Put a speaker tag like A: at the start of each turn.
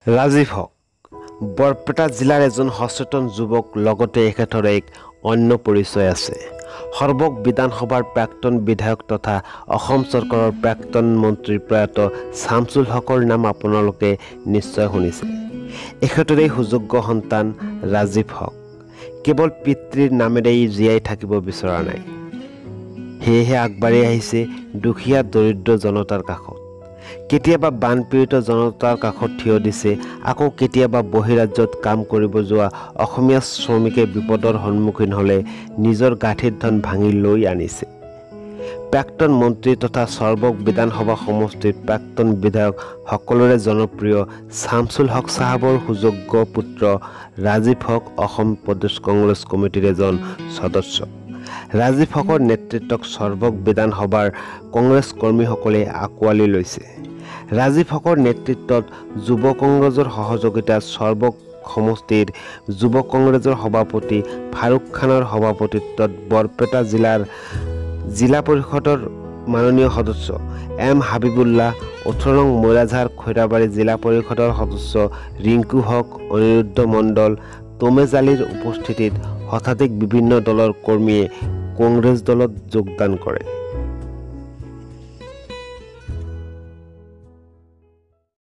A: ৰাজীৱ হক বৰপেটা জিলাৰ এজন সচেতন যুৱক, লগতে এখেতৰ এক অন্য পৰিচয় আছে। সৰ্বক বিধানসভাৰ প্ৰাক্তন বিধায়ক তথা অসম চৰকাৰৰ প্ৰাক্তন মন্ত্ৰী প্ৰয়াত শামছুল হকৰ নাম আপোনালোকে নিশ্চয় শুনিছে। এখেতৰে সুযোগ্য সন্তান ৰাজীৱ হক কেৱল পিতৃৰ নামেৰেই জীয়াই থাকিব বিচৰা নাই, সেয়েহে আগবাঢ়ি আহিছে দুখীয়া দৰিদ্ৰ জনতাৰ কাষত। কেতিয়াবা বানপীড়িত জনতাৰ কাষত থিয় দিছে, আকৌ কেতিয়াবা বহিৰাজ্যত কাম কৰিব যোৱা অসমীয়া শ্ৰমিকে বিপদৰ সন্মুখীন হ'লে নিজৰ গাঁঠিৰ ধন ভাঙি লৈ আনিছে। প্ৰাক্তন মন্ত্ৰী তথা সৰ্বক বিধানসভা সমষ্টিৰ প্ৰাক্তন বিধায়ক, সকলোৰে জনপ্ৰিয় শামছুল হক চাহাবৰ সুযোগ্য পুত্ৰ ৰাজীৱ হক অসম প্ৰদেশ কংগ্ৰেছ কমিটিৰ এজন সদস্য। ৰাজীৱ হকৰ নেতৃত্বক সৰ্বক বিধানসভাৰ কংগ্ৰেছ কৰ্মীসকলে আঁকোৱালি লৈছে। ৰাজীৱ হকৰ নেতৃত্বত যুৱ কংগ্ৰেছৰ সহযোগিতাত সৰ্বক সমষ্টিৰ যুৱ কংগ্ৰেছৰ সভাপতি ফাৰুক খানৰ সভাপতিত্বত বৰপেটা জিলা পৰিষদৰ মাননীয় সদস্য এম হাবিবুল্লাহ, 18 নং মৈৰাঝাৰ খৈৰাবাৰী জিলা পৰিষদৰ সদস্য ৰিংকু হক, অনিৰুদ্ধ মণ্ডল, তমেজ আলীৰ উপস্থিতিত শতাধিক বিভিন্ন দলৰ কৰ্মীয়ে কংগ্ৰেছ দলত যোগদান কৰে।